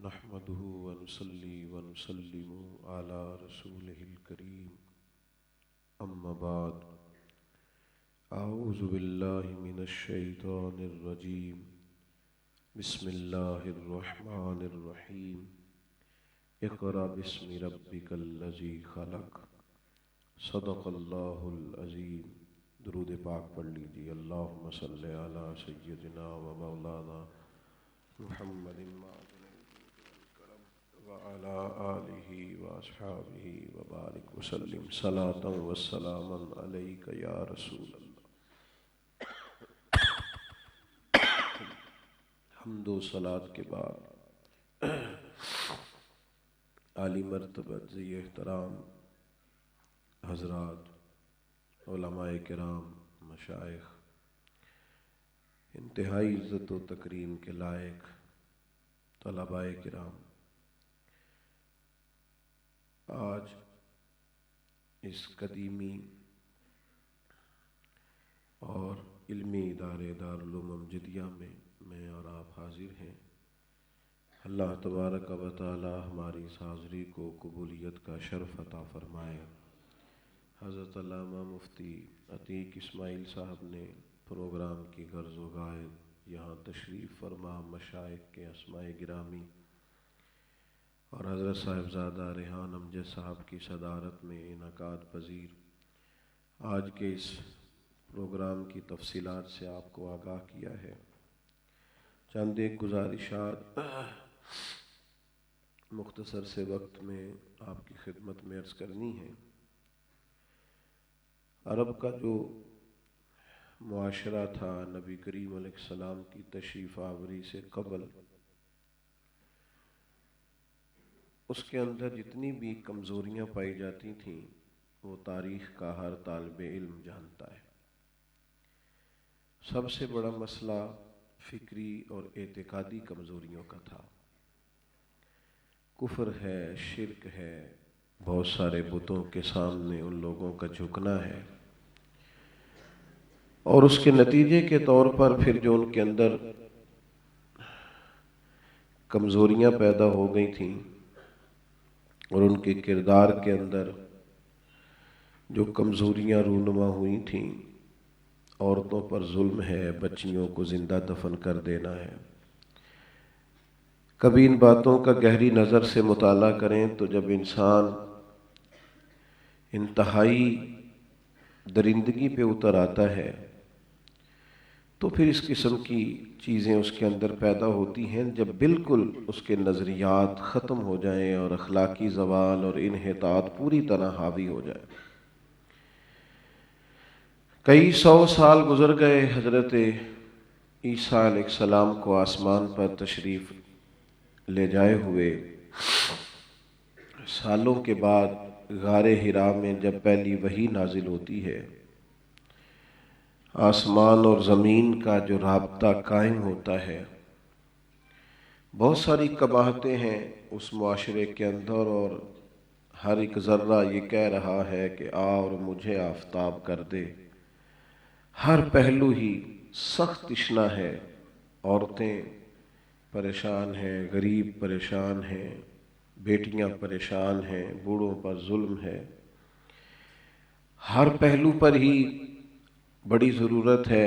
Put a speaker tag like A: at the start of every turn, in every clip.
A: نحمده ونصلي ونسلم على رسوله الكريم أما بعد أعوذ بالله من الشيطان الرجيم بسم الله الرحمن الرحيم اقرأ باسم ربك الذي خلق صدق الله العظيم درود پاک پڑھ لیجیے اللہم صلی علی سیدنا و مولانا محمد وعلى آلہ واصحابہ وبارک وسلم صلاۃ وسلام علیک یا رسول اللہ۔ حمد و صلاۃ کے بعد عالی مرتبہ ذی احترام حضرات، علماء کرام، مشائخ، انتہائی عزت و تکریم کے لائق طلباء کرام، آج اس قدیمی اور علمی ادارے دارالعلوم امجدیہ میں اور آپ حاضر ہیں۔ اللہ تبارک و تعالی ہماری اس حاضری کو قبولیت کا شرف عطا فرمائے۔ حضرت علامہ مفتی عتیق اسماعیل صاحب نے پروگرام کی غرض و غایت یہاں تشریف فرما مشائخ کے اسماء گرامی اور حضرت صاحبزادہ ریحان امجد صاحب کی صدارت میں انعقاد پذیر آج کے اس پروگرام کی تفصیلات سے آپ کو آگاہ کیا ہے۔ چند ایک گزارشات مختصر سے وقت میں آپ کی خدمت میں عرض کرنی ہے۔ عرب کا جو معاشرہ تھا نبی کریم علیہ السلام کی تشریف آوری سے قبل، اس کے اندر جتنی بھی کمزوریاں پائی جاتی تھیں وہ تاریخ کا ہر طالب علم جانتا ہے۔ سب سے بڑا مسئلہ فکری اور اعتقادی کمزوریوں کا تھا۔ کفر ہے، شرک ہے، بہت سارے بتوں کے سامنے ان لوگوں کا جھکنا ہے، اور اس کے نتیجے کے طور پر پھر جو ان کے اندر کمزوریاں پیدا ہو گئی تھیں اور ان کے کردار کے اندر جو کمزوریاں رونما ہوئی تھیں، عورتوں پر ظلم ہے، بچیوں کو زندہ دفن کر دینا ہے۔ کبھی ان باتوں کا گہری نظر سے مطالعہ کریں تو جب انسان انتہائی درندگی پہ اتر آتا ہے تو پھر اس قسم کی چیزیں اس کے اندر پیدا ہوتی ہیں، جب بالکل اس کے نظریات ختم ہو جائیں اور اخلاقی زوال اور انحطاط پوری طرح حاوی ہو جائے۔ کئی سو سال گزر گئے حضرت عیسیٰ علیہ السلام کو آسمان پر تشریف لے جائے ہوئے۔ سالوں کے بعد غار حرا میں جب پہلی وحی نازل ہوتی ہے، آسمان اور زمین کا جو رابطہ قائم ہوتا ہے، بہت ساری قباحتیں ہیں اس معاشرے کے اندر، اور ہر ایک ذرہ یہ کہہ رہا ہے کہ آ اور مجھے آفتاب کر دے۔ ہر پہلو ہی سخت تشنا ہے، عورتیں پریشان ہیں، غریب پریشان ہیں، بیٹیاں پریشان ہیں، بوڑھوں پر ظلم ہے۔ ہر پہلو پر ہی بڑی ضرورت ہے،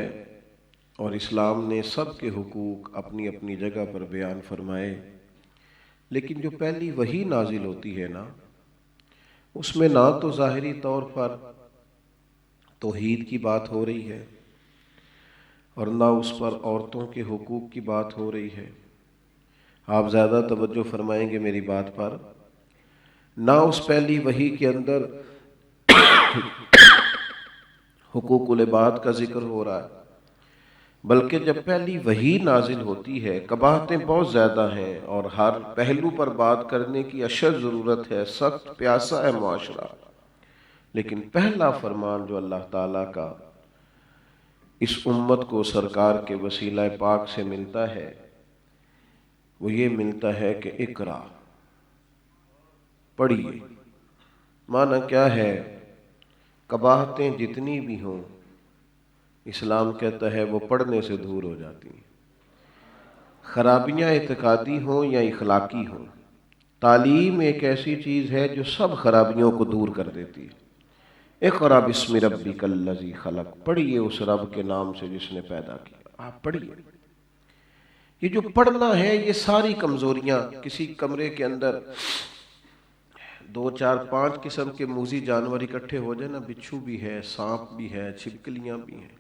A: اور اسلام نے سب کے حقوق اپنی اپنی جگہ پر بیان فرمائے، لیکن جو پہلی وحی نازل ہوتی ہے نا، اس میں نہ تو ظاہری طور پر توحید کی بات ہو رہی ہے اور نہ اس پر عورتوں کے حقوق کی بات ہو رہی ہے۔ آپ زیادہ توجہ فرمائیں گے میری بات پر، نہ اس پہلی وحی کے اندر حقوق العباد کا ذکر ہو رہا ہے، بلکہ جب پہلی وحی نازل ہوتی ہے قباحتیں بہت زیادہ ہیں اور ہر پہلو پر بات کرنے کی اشد ضرورت ہے، سخت پیاسا ہے معاشرہ، لیکن پہلا فرمان جو اللہ تعالیٰ کا اس امت کو سرکار کے وسیلہ پاک سے ملتا ہے وہ یہ ملتا ہے کہ اقرا، پڑھیے۔ معنی کیا ہے؟ قباحتیں جتنی بھی ہوں اسلام کہتا ہے وہ پڑھنے سے دور ہو جاتی ہیں۔ خرابیاں اعتقادی ہوں یا اخلاقی ہوں، تعلیم ایک ایسی چیز ہے جو سب خرابیوں کو دور کر دیتی ہے۔ اقرأ بسم ربک الذی خلق، پڑھیے اس رب کے نام سے جس نے پیدا کیا۔ آپ پڑھیے۔ یہ جو پڑھنا ہے، یہ ساری کمزوریاں، کسی کمرے کے اندر 2 4 5 قسم کے موذی جانور اکٹھے ہو جائے نا، بچھو بھی ہے، سانپ بھی ہے، چھپکلیاں بھی ہیں،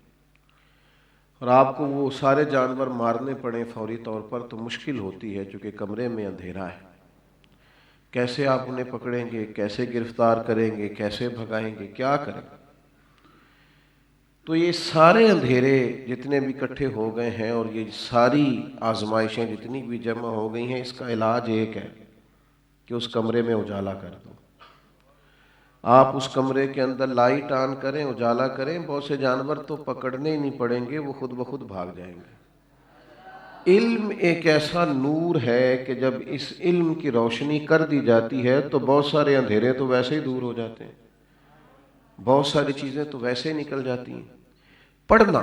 A: اور آپ کو وہ سارے جانور مارنے پڑیں فوری طور پر، تو مشکل ہوتی ہے چونکہ کمرے میں اندھیرا ہے۔ کیسے آپ انہیں پکڑیں گے، کیسے گرفتار کریں گے، کیسے بھگائیں گے، کیا کریں گے؟ تو یہ سارے اندھیرے جتنے بھی اکٹھے ہو گئے ہیں اور یہ ساری آزمائشیں جتنی بھی جمع ہو گئی ہیں، اس کا علاج ایک ہے کہ اس کمرے میں اجالا کر دو۔ آپ اس کمرے کے اندر لائٹ آن کریں، اجالا کریں، بہت سے جانور تو پکڑنے ہی نہیں پڑیں گے، وہ خود بخود بھاگ جائیں گے۔ علم ایک ایسا نور ہے کہ جب اس علم کی روشنی کر دی جاتی ہے تو بہت سارے اندھیرے تو ویسے ہی دور ہو جاتے ہیں، بہت ساری چیزیں تو ویسے ہی نکل جاتی ہیں۔ پڑھنا،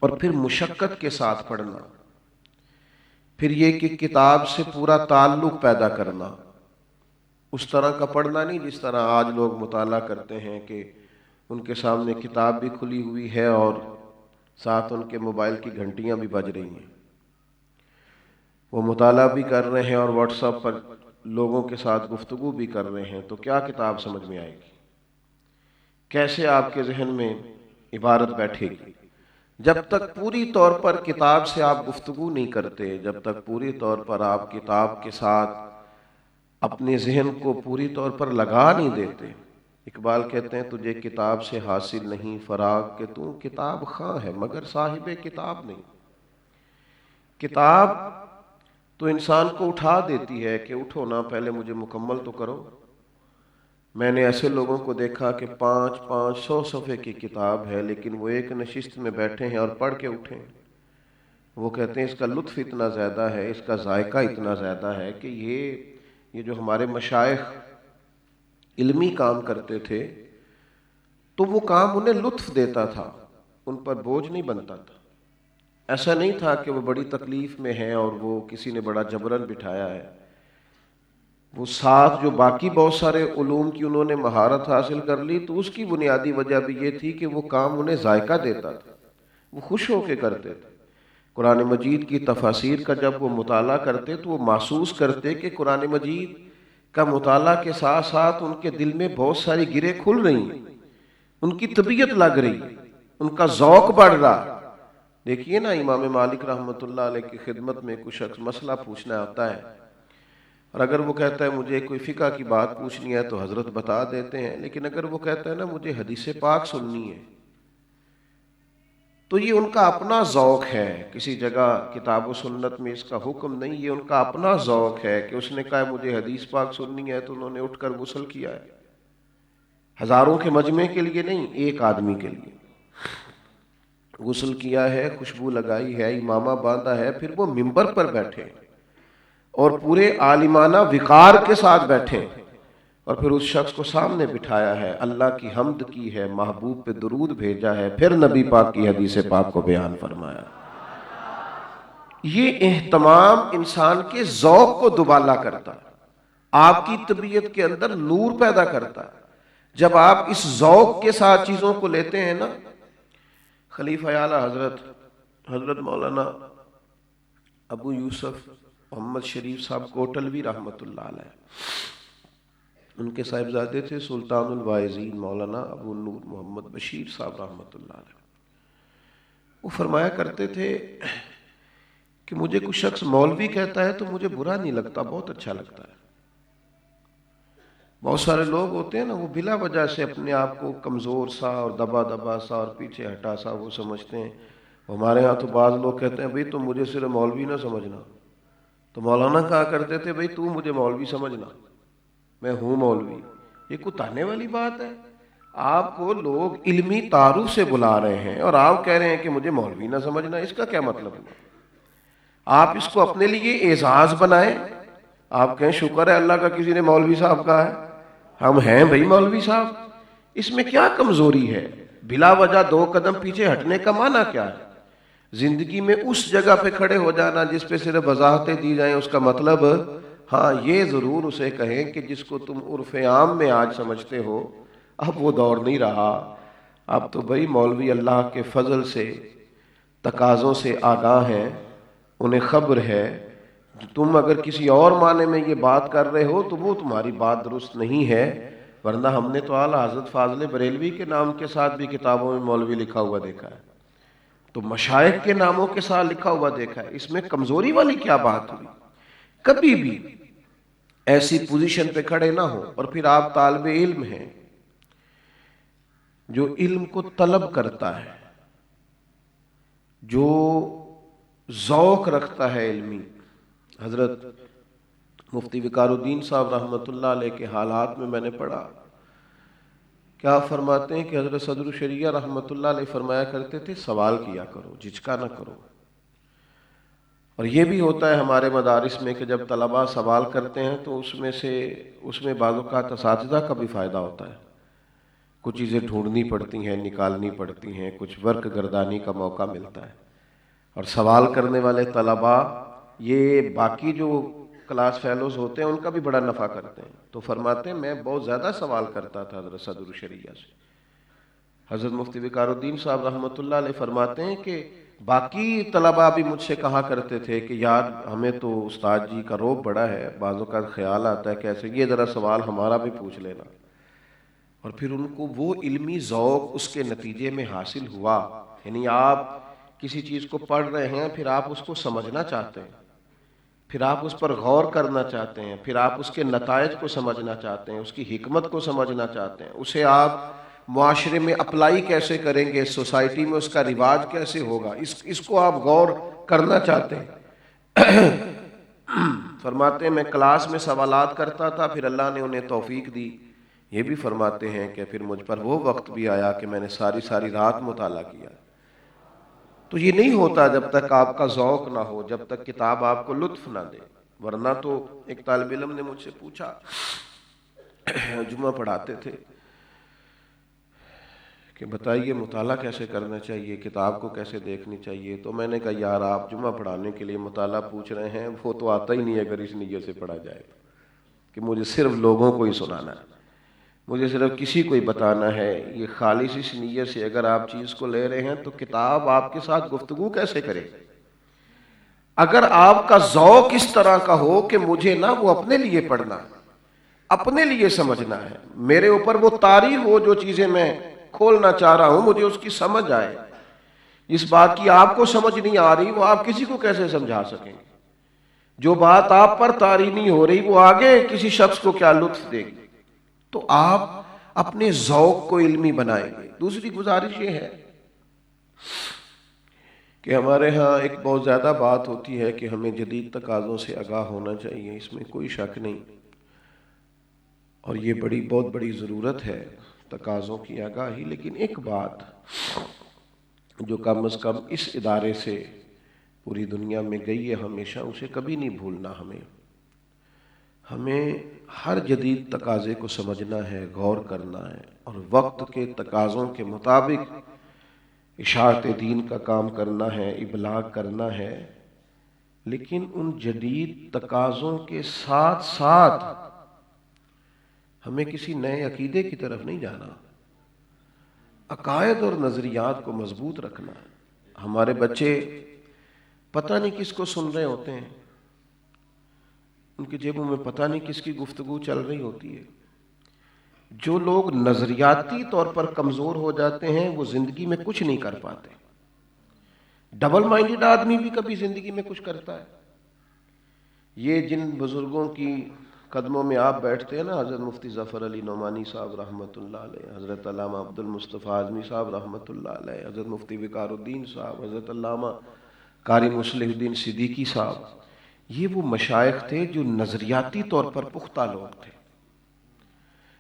A: اور پھر مشقت کے ساتھ پڑھنا، پھر یہ کہ کتاب سے پورا تعلق پیدا کرنا، اس طرح کا پڑھنا نہیں جس طرح آج لوگ مطالعہ کرتے ہیں کہ ان کے سامنے کتاب بھی کھلی ہوئی ہے اور ساتھ ان کے موبائل کی گھنٹیاں بھی بج رہی ہیں، وہ مطالعہ بھی کر رہے ہیں اور واٹس ایپ پر لوگوں کے ساتھ گفتگو بھی کر رہے ہیں، تو کیا کتاب سمجھ میں آئے گی؟ کیسے آپ کے ذہن میں عبارت بیٹھے گی؟ جب تک پوری طور پر کتاب سے آپ گفتگو نہیں کرتے، جب تک پوری طور پر آپ کتاب کے ساتھ اپنے ذہن کو پوری طور پر لگا نہیں دیتے۔ اقبال کہتے ہیں تجھے کتاب سے حاصل نہیں فراغ کہ تو کتاب خواں ہے مگر صاحب کتاب نہیں۔ کتاب تو انسان کو اٹھا دیتی ہے کہ اٹھو نا، پہلے مجھے مکمل تو کرو۔ میں نے ایسے لوگوں کو دیکھا کہ 500 صفحے کی کتاب ہے لیکن وہ ایک نشست میں بیٹھے ہیں اور پڑھ کے اٹھے۔ وہ کہتے ہیں اس کا لطف اتنا زیادہ ہے، اس کا ذائقہ اتنا زیادہ ہے کہ یہ جو ہمارے مشائخ علمی کام کرتے تھے تو وہ کام انہیں لطف دیتا تھا، ان پر بوجھ نہیں بنتا تھا۔ ایسا نہیں تھا کہ وہ بڑی تکلیف میں ہیں اور وہ کسی نے بڑا جبرن بٹھایا ہے۔ وہ ساتھ جو باقی بہت سارے علوم کی انہوں نے مہارت حاصل کر لی، تو اس کی بنیادی وجہ بھی یہ تھی کہ وہ کام انہیں ذائقہ دیتا تھا، وہ خوش ہو کے کرتے تھے۔ قرآن مجید کی تفاسیر کا جب وہ مطالعہ کرتے تو وہ محسوس کرتے کہ قرآن مجید کا مطالعہ کے ساتھ ساتھ ان کے دل میں بہت ساری گریں کھل رہی ہیں، ان کی طبیعت لگ رہی، ان کا ذوق بڑھ رہا۔ دیکھیے نا، امام مالک رحمۃ اللہ علیہ کی خدمت میں کوئی شخص مسئلہ پوچھنا آتا ہے، اور اگر وہ کہتا ہے مجھے کوئی فقہ کی بات پوچھنی ہے تو حضرت بتا دیتے ہیں، لیکن اگر وہ کہتا ہے نا مجھے حدیث پاک سننی ہے، تو یہ ان کا اپنا ذوق ہے۔ کسی جگہ کتاب و سنت میں اس کا حکم نہیں، یہ ان کا اپنا ذوق ہے کہ اس نے کہا مجھے حدیث پاک سننی ہے تو انہوں نے اٹھ کر غسل کیا ہے، ہزاروں کے مجمع کے لیے نہیں، ایک آدمی کے لیے غسل کیا ہے، خوشبو لگائی ہے، امامہ باندھا ہے، پھر وہ منبر پر بیٹھے اور پورے عالمانہ وقار کے ساتھ بیٹھے، اور پھر اس شخص کو سامنے بٹھایا ہے، اللہ کی حمد کی ہے، محبوب پہ درود بھیجا ہے، پھر نبی پاک کی حدیث پاک کو بیان فرمایا۔ یہ اہتمام انسان کے ذوق کو دوبالا کرتا ہے، آپ کی طبیعت کے اندر نور پیدا کرتا ہے۔ جب آپ اس ذوق کے ساتھ چیزوں کو لیتے ہیں نا، خلیفہ اعلیٰ حضرت مولانا ابو یوسف محمد شریف صاحب کوٹلوی رحمۃ اللہ علیہ، ان کے صاحبزادے تھے سلطان الواعظین مولانا ابو نور محمد بشیر صاحب رحمۃ اللہ علیہ، وہ فرمایا کرتے تھے کہ مجھے کوئی شخص مولوی کہتا ہے تو مجھے برا نہیں لگتا، بہت اچھا لگتا ہے۔ بہت سارے لوگ ہوتے ہیں نا، وہ بلا وجہ سے اپنے آپ کو کمزور سا اور دبا سا اور پیچھے ہٹا سا وہ سمجھتے ہیں۔ ہمارے ہاں تو بعض لوگ کہتے ہیں بھئی تم مجھے صرف مولوی نہ سمجھنا، تو مولانا کہا کرتے تھے بھئی تو مجھے مولوی سمجھنا، میں ہوں مولوی۔ یہ کوئی تانے والی بات ہے؟ آپ کو لوگ علمی تعارف سے بلا رہے ہیں اور آپ کہہ رہے ہیں کہ مجھے مولوی نہ سمجھنا، اس کا کیا مطلب ہے؟ آپ اس کو اپنے لیے اعزاز بنائیں، آپ کہیں شکر ہے اللہ کا کسی نے مولوی صاحب کہا ہے، ہم ہیں بھئی مولوی صاحب۔ اس میں کیا کمزوری ہے؟ بلا وجہ 2 قدم پیچھے ہٹنے کا معنی کیا ہے؟ زندگی میں اس جگہ پہ کھڑے ہو جانا جس پہ صرف وضاحتیں دی جائیں، اس کا مطلب ہاں یہ ضرور اسے کہیں کہ جس کو تم عرف عام میں آج سمجھتے ہو اب وہ دور نہیں رہا. اب تو بھائی مولوی اللہ کے فضل سے تقاضوں سے آگاہ ہیں، انہیں خبر ہے. تم اگر کسی اور معنی میں یہ بات کر رہے ہو تو وہ تمہاری بات درست نہیں ہے، ورنہ ہم نے تو اعلیٰ حضرت فاضل بریلوی کے نام کے ساتھ بھی کتابوں میں مولوی لکھا ہوا دیکھا ہے، تو مشائخ کے ناموں کے ساتھ لکھا ہوا دیکھا ہے. اس میں کمزوری والی کیا بات ہوئی؟ کبھی بھی ایسی پوزیشن پہ کھڑے نہ ہو. اور پھر آپ طالب علم ہیں جو علم کو طلب کرتا ہے، جو ذوق رکھتا ہے علمی. حضرت مفتی وقار الدین صاحب رحمۃ اللہ علیہ کے حالات میں نے پڑھا، کیا فرماتے ہیں کہ حضرت صدر الشریعہ رحمۃ اللہ علیہ فرمایا کرتے تھے سوال کیا کرو، جھجکا نہ کرو. اور یہ بھی ہوتا ہے ہمارے مدارس میں کہ جب طلباء سوال کرتے ہیں تو اس میں بعض اوقات اساتذہ کا بھی فائدہ ہوتا ہے. کچھ چیزیں ڈھونڈنی پڑتی ہیں، نکالنی پڑتی ہیں، کچھ ورک گردانی کا موقع ملتا ہے. اور سوال کرنے والے طلباء یہ باقی جو کلاس فیلوز ہوتے ہیں ان کا بھی بڑا نفع کرتے ہیں. تو فرماتے ہیں میں بہت زیادہ سوال کرتا تھا حضرت صدر الشریعہ سے. حضرت مفتی وقار الدین صاحب رحمۃ اللہ علیہ فرماتے ہیں کہ باقی طلباء بھی مجھ سے کہا کرتے تھے کہ یار ہمیں تو استاد جی کا روب بڑا ہے، بعضوں کا خیال آتا ہے کیسے یہ ذرا سوال ہمارا بھی پوچھ لینا. اور پھر ان کو وہ علمی ذوق اس کے نتیجے میں حاصل ہوا. یعنی آپ کسی چیز کو پڑھ رہے ہیں، پھر آپ اس کو سمجھنا چاہتے ہیں، پھر آپ اس پر غور کرنا چاہتے ہیں، پھر آپ اس کے نتائج کو سمجھنا چاہتے ہیں، اس کی حکمت کو سمجھنا چاہتے ہیں، اسے آپ معاشرے میں اپلائی کیسے کریں گے، سوسائٹی میں اس کا رواج کیسے ہوگا، اس کو آپ غور کرنا چاہتے ہیں. فرماتے ہیں میں کلاس میں سوالات کرتا تھا، پھر اللہ نے انہیں توفیق دی. یہ بھی فرماتے ہیں کہ پھر مجھ پر وہ وقت بھی آیا کہ میں نے ساری رات مطالعہ کیا. تو یہ نہیں ہوتا جب تک آپ کا ذوق نہ ہو، جب تک کتاب آپ کو لطف نہ دے. ورنہ تو ایک طالب علم نے مجھ سے پوچھا، جمعہ پڑھاتے تھے، کہ بتائیے مطالعہ کیسے کرنا چاہیے، کتاب کو کیسے دیکھنی چاہیے. تو میں نے کہا یار آپ جمعہ پڑھانے کے لیے مطالعہ پوچھ رہے ہیں، وہ تو آتا ہی نہیں اگر اس نیت سے پڑھا جائے کہ مجھے صرف لوگوں کو ہی سنانا ہے، مجھے صرف کسی کو ہی بتانا ہے. یہ خالص اس نیت سے اگر آپ چیز کو لے رہے ہیں تو کتاب آپ کے ساتھ گفتگو کیسے کرے. اگر آپ کا ذوق اس طرح کا ہو کہ مجھے نہ وہ اپنے لیے پڑھنا، اپنے لیے سمجھنا ہے، میرے اوپر وہ طاری ہو جو چیزیں میں کھولنا چاہ رہا ہوں مجھے اس کی سمجھ آئے. اس بات کی آپ کو سمجھ نہیں آ رہی وہ آپ کسی کو کیسے سمجھا سکیں گے. جو بات آپ پر طاری نہیں ہو رہی وہ آگے کسی شخص کو کیا لطف دے گی. تو آپ اپنے ذوق کو علمی بنائیں گے. دوسری گزارش یہ ہے کہ ہمارے ہاں ایک بہت زیادہ بات ہوتی ہے کہ ہمیں جدید تقاضوں سے آگاہ ہونا چاہیے، اس میں کوئی شک نہیں، اور یہ بہت بڑی ضرورت ہے تقاضوں کی آگاہی. لیکن ایک بات جو کم از کم اس ادارے سے پوری دنیا میں گئی ہے ہمیشہ، اسے کبھی نہیں بھولنا. ہمیں ہر جدید تقاضے کو سمجھنا ہے، غور کرنا ہے، اور وقت کے تقاضوں کے مطابق اشاعت دین کا کام کرنا ہے، ابلاغ کرنا ہے. لیکن ان جدید تقاضوں کے ساتھ ساتھ ہمیں کسی نئے عقیدے کی طرف نہیں جانا. عقائد اور نظریات کو مضبوط رکھنا ہے. ہمارے بچے پتہ نہیں کس کو سن رہے ہوتے ہیں، ان کی جیبوں میں پتہ نہیں کس کی گفتگو چل رہی ہوتی ہے. جو لوگ نظریاتی طور پر کمزور ہو جاتے ہیں وہ زندگی میں کچھ نہیں کر پاتے. ڈبل مائنڈڈ آدمی بھی کبھی زندگی میں کچھ کرتا ہے. یہ جن بزرگوں کی قدموں میں آپ بیٹھتے ہیں نا، حضرت مفتی ظفر علی نعمانی صاحب رحمۃ اللہ علیہ، حضرت علامہ عبد المصطفیٰ اعظمی صاحب رحمۃ اللہ علیہ، حضرت مفتی وقار الدین صاحب، حضرت علامہ قاری مصلح الدین صدیقی صاحب، یہ وہ مشائخ تھے جو نظریاتی طور پر پختہ لوگ تھے.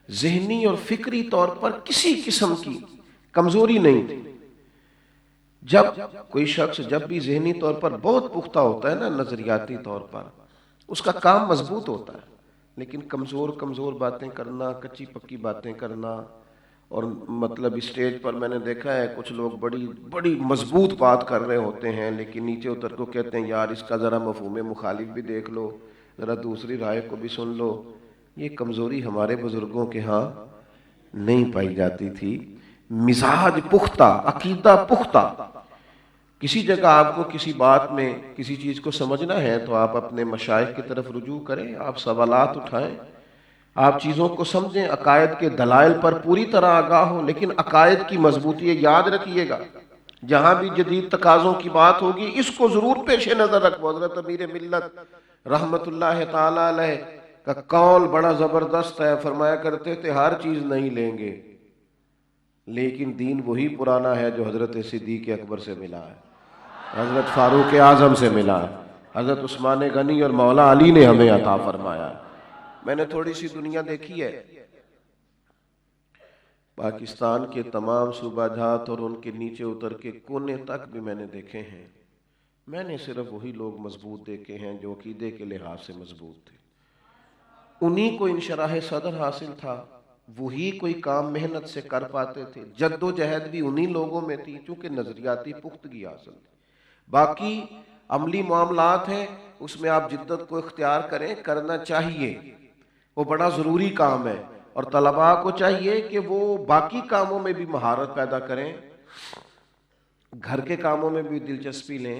A: ذہنی اور فکری طور پر کسی قسم کی کمزوری نہیں تھی. جب کوئی شخص جب بھی ذہنی طور پر بہت پختہ ہوتا ہے نا، نظریاتی طور پر اس کا کام مضبوط ہوتا ہے. لیکن کمزور باتیں کرنا، کچی پکی باتیں کرنا، اور مطلب اسٹیج پر میں نے دیکھا ہے کچھ لوگ بڑی بڑی مضبوط بات کر رہے ہوتے ہیں، لیکن نیچے اتر کو کہتے ہیں یار اس کا ذرا مفہوم مخالف بھی دیکھ لو، ذرا دوسری رائے کو بھی سن لو۔ یہ کمزوری ہمارے بزرگوں کے ہاں نہیں پائی جاتی تھی۔ مزاج پختہ، عقیدہ پختہ۔ کسی جگہ آپ کو کسی بات میں کسی چیز کو سمجھنا ہے تو آپ اپنے مشائخ کی طرف رجوع کریں، آپ سوالات اٹھائیں، آپ چیزوں کو سمجھیں، عقائد کے دلائل پر پوری طرح آگاہ ہوں، لیکن عقائد کی مضبوطی یاد رکھیے گا۔ جہاں بھی جدید تقاضوں کی بات ہوگی اس کو ضرور پیش نظر رکھو۔ حضرت امیر ملت رحمت اللہ تعالی علیہ کا قول بڑا زبردست ہے، فرمایا کرتے تھے ہر چیز نہیں لیں گے، لیکن دین وہی پرانا ہے جو حضرت صدیق اکبر سے ملا ہے، حضرت فاروق اعظم سے ملا ہے، حضرت عثمان غنی اور مولا علی نے ہمیں عطا فرمایا ہے۔ میں نے تھوڑی سی دنیا دیکھی ہے، پاکستان کے تمام صوبہ جات اور ان کے نیچے اتر کے کونے تک بھی میں نے دیکھے ہیں۔ میں نے صرف وہی لوگ مضبوط دیکھے ہیں جو عقیدے کے لحاظ سے مضبوط تھے، انہی کو انشراح صدر حاصل تھا، وہی کوئی کام محنت سے کر پاتے تھے، جد و جہد بھی انہی لوگوں میں تھی چونکہ نظریاتی پختگی حاصل تھی۔ باقی عملی معاملات ہیں، اس میں آپ جدت کو اختیار کریں، کرنا چاہیے، وہ بڑا ضروری کام ہے، اور طلباء کو چاہیے کہ وہ باقی کاموں میں بھی مہارت پیدا کریں، گھر کے کاموں میں بھی دلچسپی لیں۔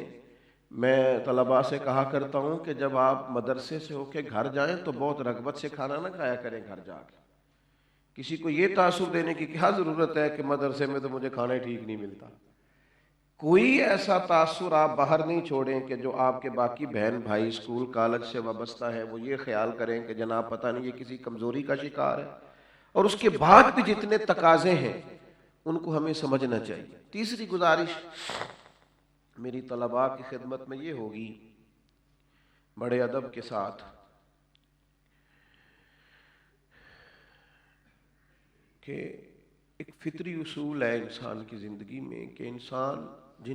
A: میں طلباء سے کہا کرتا ہوں کہ جب آپ مدرسے سے ہو کے گھر جائیں تو بہت رغبت سے کھانا نہ کھایا کریں گھر جا کے۔ کسی کو یہ تاثر دینے کی کیا ضرورت ہے کہ مدرسے میں تو مجھے کھانا ٹھیک نہیں ملتا۔ کوئی ایسا تاثر آپ باہر نہیں چھوڑیں کہ جو آپ کے باقی بہن بھائی اسکول کالج سے وابستہ ہے وہ یہ خیال کریں کہ جناب پتہ نہیں یہ کسی کمزوری کا شکار ہے۔ اور اس کے بعد بھی جتنے تقاضے ہیں ان کو ہمیں سمجھنا چاہیے۔ تیسری گزارش میری طلباء کی خدمت میں یہ ہوگی، بڑے ادب کے ساتھ، کہ ایک فطری اصول ہے انسان کی زندگی میں کہ انسان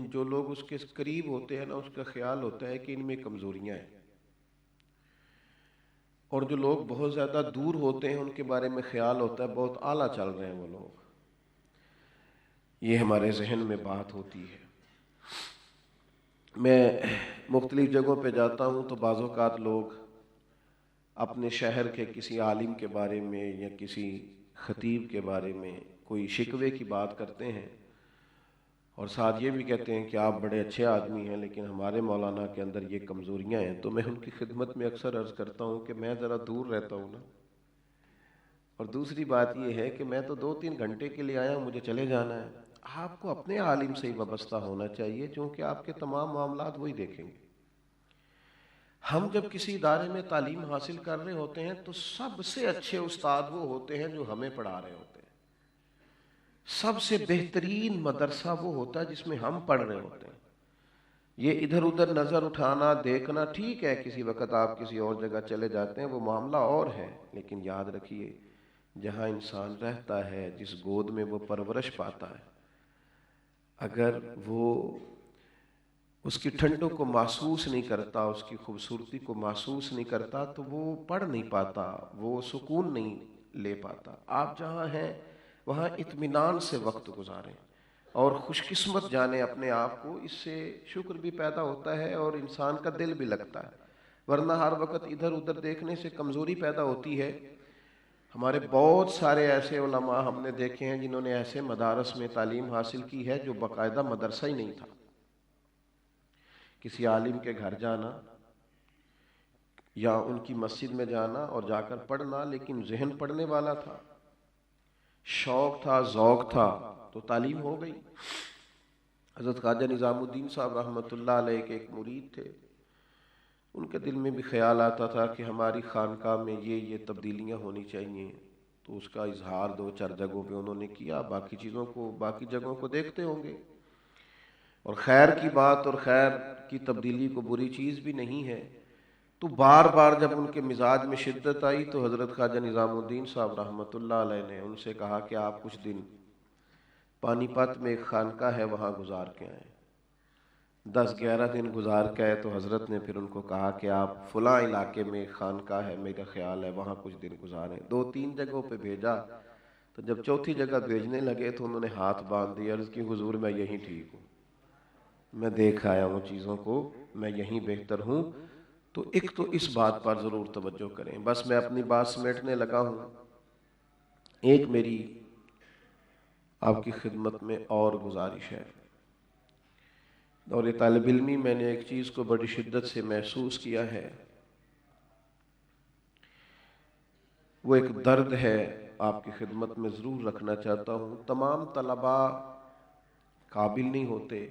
A: جو لوگ اس کے قریب ہوتے ہیں نا اس کا خیال ہوتا ہے کہ ان میں کمزوریاں ہیں، اور جو لوگ بہت زیادہ دور ہوتے ہیں ان کے بارے میں خیال ہوتا ہے بہت اعلیٰ چل رہے ہیں وہ لوگ۔ یہ ہمارے ذہن میں بات ہوتی ہے۔ میں مختلف جگہوں پہ جاتا ہوں تو بعض اوقات لوگ اپنے شہر کے کسی عالم کے بارے میں یا کسی خطیب کے بارے میں کوئی شکوے کی بات کرتے ہیں، اور ساتھ یہ بھی کہتے ہیں کہ آپ بڑے اچھے آدمی ہیں لیکن ہمارے مولانا کے اندر یہ کمزوریاں ہیں۔ تو میں ان کی خدمت میں اکثر عرض کرتا ہوں کہ میں ذرا دور رہتا ہوں نا، اور دوسری بات یہ ہے کہ میں تو 2-3 گھنٹے کے لیے آیا ہوں، مجھے چلے جانا ہے۔ آپ کو اپنے عالم سے ہی وابستہ ہونا چاہیے چونکہ آپ کے تمام معاملات وہی دیکھیں گے۔ ہم جب کسی ادارے میں تعلیم حاصل کر رہے ہوتے ہیں تو سب سے اچھے استاد وہ ہوتے ہیں جو ہمیں پڑھا رہے ہوتے ہیں، سب سے بہترین مدرسہ وہ ہوتا ہے جس میں ہم پڑھ رہے ہوتے ہیں۔ یہ ادھر ادھر نظر اٹھانا دیکھنا ٹھیک ہے، کسی وقت آپ کسی اور جگہ چلے جاتے ہیں وہ معاملہ اور ہے، لیکن یاد رکھیے جہاں انسان رہتا ہے، جس گود میں وہ پرورش پاتا ہے، اگر وہ اس کی ٹھنڈوں کو محسوس نہیں کرتا، اس کی خوبصورتی کو محسوس نہیں کرتا تو وہ پڑھ نہیں پاتا، وہ سکون نہیں لے پاتا۔ آپ جہاں ہیں وہاں اطمینان سے وقت گزاریں اور خوش قسمت جانیں اپنے آپ کو، اس سے شکر بھی پیدا ہوتا ہے اور انسان کا دل بھی لگتا ہے، ورنہ ہر وقت ادھر ادھر دیکھنے سے کمزوری پیدا ہوتی ہے۔ ہمارے بہت سارے ایسے علماء ہم نے دیکھے ہیں جنہوں نے ایسے مدارس میں تعلیم حاصل کی ہے جو باقاعدہ مدرسہ ہی نہیں تھا۔ کسی عالم کے گھر جانا یا ان کی مسجد میں جانا اور جا کر پڑھنا، لیکن ذہن پڑھنے والا تھا، شوق تھا، ذوق تھا، تو تعلیم ہو گئی۔ حضرت خواجہ نظام الدین صاحب رحمۃ اللہ علیہ کے ایک مرید تھے، ان کے دل میں بھی خیال آتا تھا کہ ہماری خانقاہ میں یہ تبدیلیاں ہونی چاہیے، تو اس کا اظہار 2-4 جگہوں پہ انہوں نے کیا، باقی چیزوں کو باقی جگہوں کو دیکھتے ہوں گے، اور خیر کی بات اور خیر کی تبدیلی کو بری چیز بھی نہیں ہے۔ تو بار بار جب ان کے مزاج میں شدت آئی تو حضرت خواجہ نظام الدین صاحب رحمۃ اللہ علیہ نے ان سے کہا کہ آپ کچھ دن پانی پت میں ایک خانقاہ ہے وہاں گزار کے آئیں۔ 10-11 دن گزار کے آئے تو حضرت نے پھر ان کو کہا کہ آپ فلاں علاقے میں ایک خانقاہ ہے، میرا خیال ہے وہاں کچھ دن گزاریں۔ 2-3 جگہوں پہ بھیجا تو جب چوتھی جگہ بھیجنے لگے تو انہوں نے ہاتھ باندھ دیا، عرض کی حضور میں یہیں ٹھیک ہوں، میں دیکھ آیا ہوں چیزوں کو، میں یہیں بہتر ہوں۔ تو ایک تو اس بات پر ضرور توجہ کریں۔ بس میں اپنی بات سمیٹنے لگا ہوں۔ ایک میری آپ کی خدمت میں اور گزارش ہے، اور یہ طالب علمی میں نے ایک چیز کو بڑی شدت سے محسوس کیا ہے، وہ ایک درد ہے، آپ کی خدمت میں ضرور رکھنا چاہتا ہوں۔ تمام طلباء قابل نہیں ہوتے،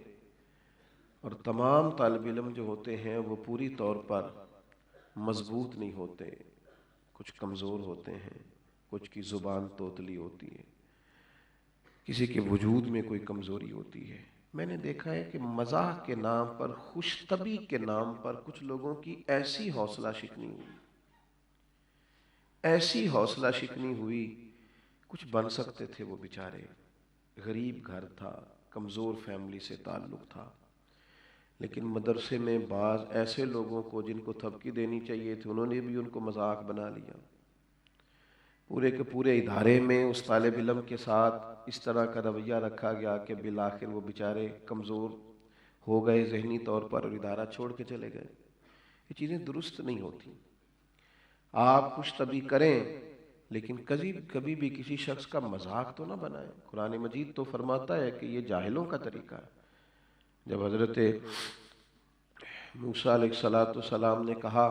A: اور تمام طالب علم جو ہوتے ہیں وہ پوری طور پر مضبوط نہیں ہوتے، کچھ کمزور ہوتے ہیں، کچھ کی زبان توتلی ہوتی ہے، کسی کے وجود میں کوئی کمزوری ہوتی ہے۔ میں نے دیکھا ہے کہ مزاح کے نام پر، خوش طبعی کے نام پر کچھ لوگوں کی ایسی حوصلہ شکنی ہوئی، ایسی حوصلہ شکنی ہوئی، کچھ بن سکتے تھے وہ بیچارے، غریب گھر تھا، کمزور فیملی سے تعلق تھا، لیکن مدرسے میں بعض ایسے لوگوں کو جن کو تھپکی دینی چاہیے تھی، انہوں نے بھی ان کو مذاق بنا لیا۔ پورے کے پورے ادارے میں اس طالب علم کے ساتھ اس طرح کا رویہ رکھا گیا کہ بالآخر وہ بیچارے کمزور ہو گئے ذہنی طور پر، اور ادارہ چھوڑ کے چلے گئے۔ یہ چیزیں درست نہیں ہوتی۔ آپ خوش طبعی کریں، لیکن کبھی بھی کسی شخص کا مذاق تو نہ بنائیں۔ قرآن مجید تو فرماتا ہے کہ یہ جاہلوں کا طریقہ ہے۔ جب حضرت موسیٰ علیہ السلام نے کہا،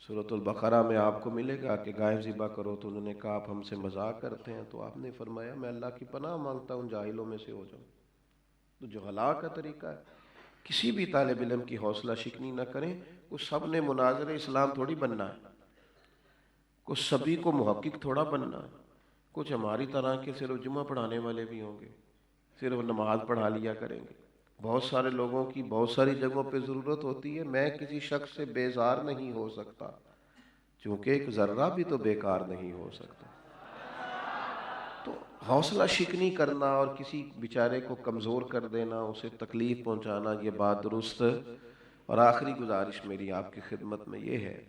A: سورۃ البقرہ میں آپ کو ملے گا کہ گائے ذبح کرو، تو انہوں نے کہا آپ ہم سے مذاق کرتے ہیں، تو آپ نے فرمایا میں اللہ کی پناہ مانگتا ہوں جاہلوں میں سے ہو جاؤں۔ تو جو جہلاء کا طریقہ ہے، کسی بھی طالب علم کی حوصلہ شکنی نہ کریں۔ وہ سب نے مناظر اسلام تھوڑی بننا ہے، کچھ سبھی کو محقق تھوڑا بننا ہے، کچھ ہماری طرح کے صرف جمعہ پڑھانے والے بھی ہوں گے، صرف نماز پڑھا لیا کریں گے۔ بہت سارے لوگوں کی بہت ساری جگہوں پہ ضرورت ہوتی ہے۔ میں کسی شخص سے بیزار نہیں ہو سکتا، چونکہ ایک ذرہ بھی تو بیکار نہیں ہو سکتا۔ تو حوصلہ شکنی کرنا اور کسی بیچارے کو کمزور کر دینا، اسے تکلیف پہنچانا، یہ بات درست۔ اور آخری گزارش میری آپ کی خدمت میں یہ ہے،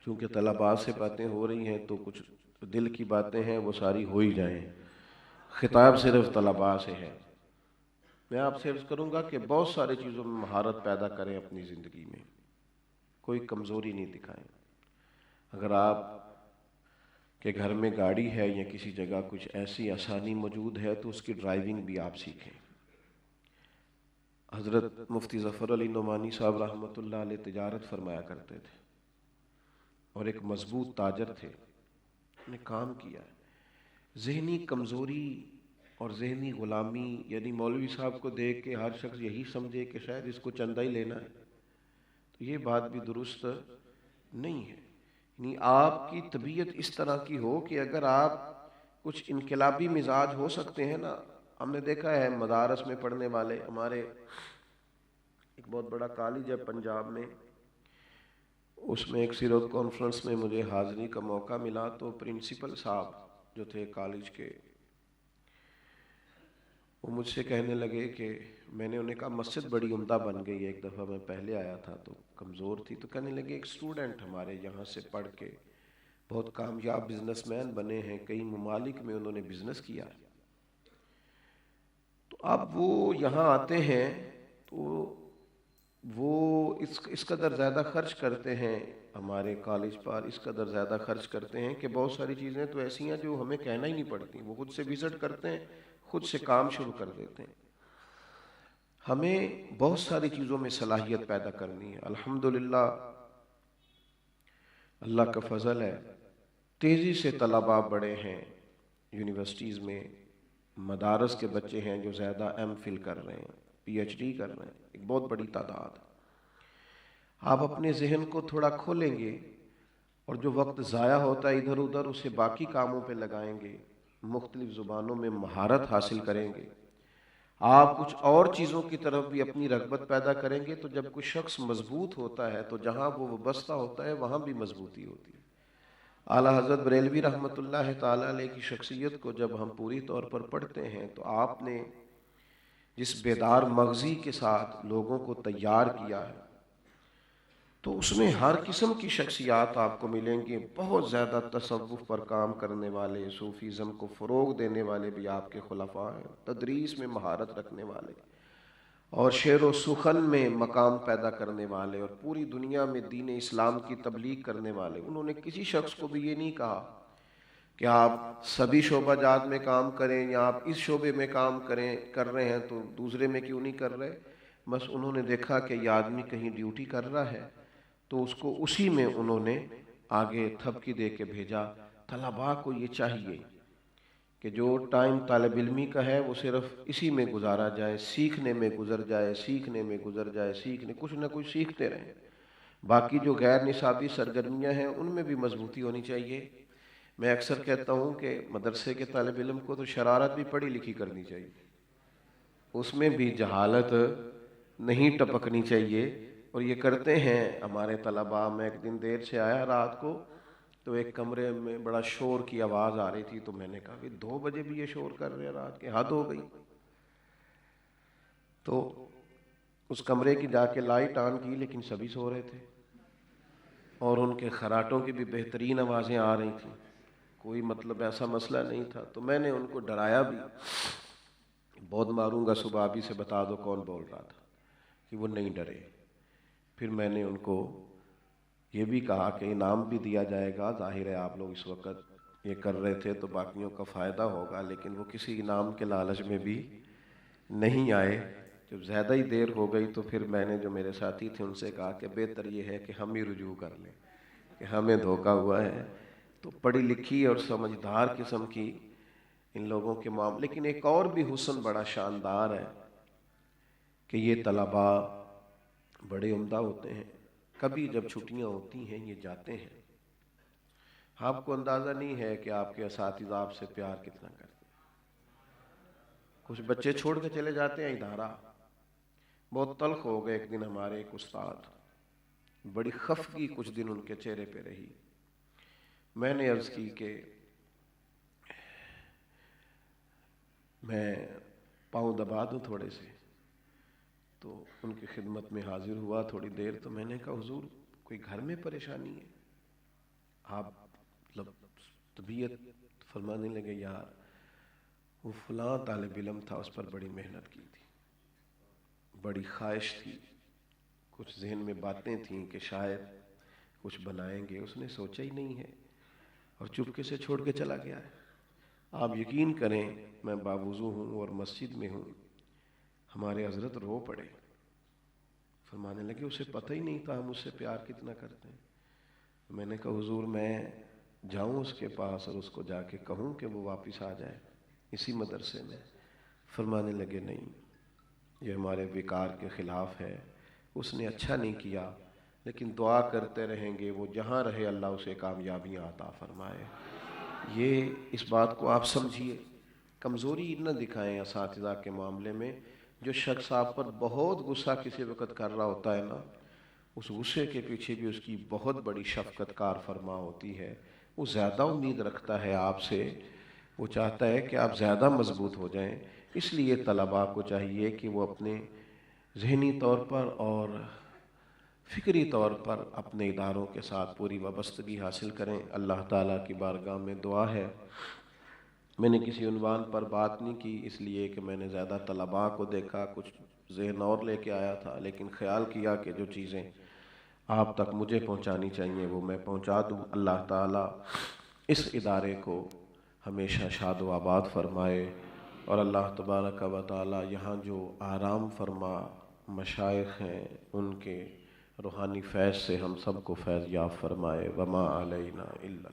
A: چونکہ طلباء سے باتیں ہو رہی ہیں تو کچھ دل کی باتیں ہیں وہ ساری ہو ہی جائیں۔ خطاب صرف طلباء سے ہے۔ میں آپ سے عرض کروں گا کہ بہت ساری چیزوں میں مہارت پیدا کریں اپنی زندگی میں، کوئی کمزوری نہیں دکھائیں۔ اگر آپ کے گھر میں گاڑی ہے یا کسی جگہ کچھ ایسی آسانی موجود ہے تو اس کی ڈرائیونگ بھی آپ سیکھیں۔ حضرت مفتی ظفر علی نعمانی صاحب رحمۃ اللہ علیہ تجارت فرمایا کرتے تھے، اور ایک مضبوط تاجر تھے، انہوں نے کام کیا ہے۔ ذہنی کمزوری اور ذہنی غلامی، یعنی مولوی صاحب کو دیکھ کے ہر شخص یہی سمجھے کہ شاید اس کو چندہ ہی لینا ہے، تو یہ بات بھی درست نہیں ہے۔ یعنی آپ کی طبیعت اس طرح کی ہو کہ اگر آپ کچھ انقلابی مزاج ہو سکتے ہیں نا۔ ہم نے دیکھا ہے مدارس میں پڑھنے والے، ہمارے ایک بہت بڑا کالج ہے پنجاب میں، اس میں ایک سیرت کانفرنس میں مجھے حاضری کا موقع ملا، تو پرنسپل صاحب جو تھے کالج کے، وہ مجھ سے کہنے لگے کہ میں نے انہیں کہا مسجد بڑی عمدہ بن گئی ہے، ایک دفعہ میں پہلے آیا تھا تو کمزور تھی، تو کہنے لگے ایک اسٹوڈنٹ ہمارے یہاں سے پڑھ کے بہت کامیاب بزنس مین بنے ہیں، کئی ممالک میں انہوں نے بزنس کیا۔ تو اب وہ یہاں آتے ہیں تو وہ اس قدر زیادہ خرچ کرتے ہیں ہمارے کالج پر، اس قدر زیادہ خرچ کرتے ہیں کہ بہت ساری چیزیں تو ایسی ہیں جو ہمیں کہنا ہی نہیں پڑتی، وہ خود سے وزٹ کرتے ہیں، خود سے کام شروع کر دیتے ہیں۔ ہمیں بہت ساری چیزوں میں صلاحیت پیدا کرنی ہے۔ الحمدللہ اللہ کا فضل ہے، تیزی سے طلباء بڑے ہیں یونیورسٹیز میں، مدارس کے بچے ہیں جو زیادہ ایم فل کر رہے ہیں، پی ایچ ڈی کر رہے ہیں، ایک بہت بڑی تعداد۔ آپ اپنے ذہن کو تھوڑا کھولیں گے اور جو وقت ضائع ہوتا ہے ادھر ادھر اسے باقی کاموں پہ لگائیں گے، مختلف زبانوں میں مہارت حاصل کریں گے، آپ کچھ اور چیزوں کی طرف بھی اپنی رغبت پیدا کریں گے، تو جب کوئی شخص مضبوط ہوتا ہے تو جہاں وہ وابستہ ہوتا ہے وہاں بھی مضبوطی ہوتی ہے۔ اعلیٰ حضرت بریلوی رحمۃ اللہ تعالیٰ علیہ کی شخصیت کو جب ہم پوری طور پر پڑھتے ہیں تو آپ نے جس بیدار مغزی کے ساتھ لوگوں کو تیار کیا ہے، تو اس میں ہر قسم کی شخصیات آپ کو ملیں گی، بہت زیادہ تصوف پر کام کرنے والے، صوفیزم کو فروغ دینے والے بھی آپ کے خلفاء ہیں، تدریس میں مہارت رکھنے والے اور شعر و سخن میں مقام پیدا کرنے والے اور پوری دنیا میں دین اسلام کی تبلیغ کرنے والے۔ انہوں نے کسی شخص کو بھی یہ نہیں کہا کہ آپ سبھی شعبہ جات میں کام کریں یا آپ اس شعبے میں کام کر رہے ہیں تو دوسرے میں کیوں نہیں کر رہے۔ بس انہوں نے دیکھا کہ یہ آدمی کہیں ڈیوٹی کر رہا ہے تو اس کو اسی میں انہوں نے آگے تھپکی دے کے بھیجا۔ طلباء کو یہ چاہیے کہ جو ٹائم طالب علمی کا ہے وہ صرف اسی میں گزارا جائے، سیکھنے میں گزر جائے، سیکھنے کچھ نہ کچھ سیکھتے رہیں۔ باقی جو غیر نصابی سرگرمیاں ہیں ان میں بھی مضبوطی ہونی چاہیے۔ میں اکثر کہتا ہوں کہ مدرسے کے طالب علم کو تو شرارت بھی پڑھی لکھی کرنی چاہیے، اس میں بھی جہالت نہیں ٹپکنی چاہیے، اور یہ کرتے ہیں ہمارے طلباء۔ میں ایک دن دیر سے آیا رات کو تو ایک کمرے میں بڑا شور کی آواز آ رہی تھی، تو میں نے کہا کہ 2 بجے بھی یہ شور کر رہے ہیں رات کے، حد ہو گئی۔ تو اس کمرے کی جا کے لائٹ آن کی لیکن سبھی سو رہے تھے اور ان کے خراٹوں کی بھی بہترین آوازیں آ رہی تھیں، کوئی مطلب ایسا مسئلہ نہیں تھا۔ تو میں نے ان کو ڈرایا بھی، بہت ماروں گا صبح ابھی سے بتا دو کون بول رہا تھا، کہ وہ نہیں ڈرے۔ پھر میں نے ان کو یہ بھی کہا کہ انعام بھی دیا جائے گا، ظاہر ہے آپ لوگ اس وقت یہ کر رہے تھے تو باقیوں کا فائدہ ہوگا، لیکن وہ کسی انعام کے لالچ میں بھی نہیں آئے۔ جب زیادہ ہی دیر ہو گئی تو پھر میں نے جو میرے ساتھی تھے ان سے کہا کہ بہتر یہ ہے کہ ہم ہی رجوع کر لیں کہ ہمیں دھوکہ ہوا ہے۔ تو پڑھی لکھی اور سمجھدار قسم کی ان لوگوں کے معاملے، لیکن ایک اور بھی حسن بڑا شاندار ہے کہ یہ طلباء بڑے عمدہ ہوتے ہیں۔ کبھی جب چھٹیاں ہوتی ہیں یہ جاتے ہیں، آپ کو اندازہ نہیں ہے کہ آپ کے اساتذہ آپ سے پیار کتنا کرتے ہیں۔ کچھ بچے چھوڑ کے چلے جاتے ہیں ادارہ، بہت تلخ ہو گئے۔ ایک دن ہمارے ایک استاد، بڑی خفگی کچھ دن ان کے چہرے پہ رہی۔ میں نے عرض کی کہ میں پاؤں دبا دوں تھوڑے سے، تو ان کی خدمت میں حاضر ہوا تھوڑی دیر۔ تو میں نے کہا حضور کوئی گھر میں پریشانی ہے؟ آپ طبیعت فرمانے لگے یار وہ فلاں طالب علم تھا، اس پر بڑی محنت کی تھی، بڑی خواہش تھی، کچھ ذہن میں باتیں تھیں کہ شاید کچھ بنائیں گے، اس نے سوچا ہی نہیں ہے اور چپکے سے چھوڑ کے چلا گیا ہے۔ آپ یقین کریں میں باوضو ہوں اور مسجد میں ہوں، ہمارے حضرت رو پڑے، فرمانے لگے اسے پتہ ہی نہیں تھا ہم اس سے پیار کتنا کرتے ہیں۔ میں نے کہا حضور میں جاؤں اس کے پاس اور اس کو جا کے کہوں کہ وہ واپس آ جائے اسی مدرسے میں؟ فرمانے لگے نہیں، یہ ہمارے وقار کے خلاف ہے، اس نے اچھا نہیں کیا، لیکن دعا کرتے رہیں گے، وہ جہاں رہے اللہ اسے کامیابیاں عطا فرمائے۔ یہ اس بات کو آپ سمجھیے، کمزوری نہ دکھائیں اساتذہ کے معاملے میں۔ جو شخص آپ پر بہت غصہ کسی وقت کر رہا ہوتا ہے نا، اس غصے کے پیچھے بھی اس کی بہت بڑی شفقت کار فرما ہوتی ہے۔ وہ زیادہ امید رکھتا ہے آپ سے، وہ چاہتا ہے کہ آپ زیادہ مضبوط ہو جائیں۔ اس لیے طلباء کو چاہیے کہ وہ اپنے ذہنی طور پر اور فکری طور پر اپنے اداروں کے ساتھ پوری وابستگی حاصل کریں۔ اللہ تعالیٰ کی بارگاہ میں دعا ہے، میں نے کسی عنوان پر بات نہیں کی اس لیے کہ میں نے زیادہ طلباء کو دیکھا، کچھ ذہن اور لے کے آیا تھا، لیکن خیال کیا کہ جو چیزیں آپ تک مجھے پہنچانی چاہیے وہ میں پہنچا دوں۔ اللہ تعالیٰ اس ادارے کو ہمیشہ شاد و آباد فرمائے، اور اللہ تبارک و تعالیٰ یہاں جو آرام فرما مشائخ ہیں ان کے روحانی فیض سے ہم سب کو فیض یاب فرمائے۔ وما علینا الا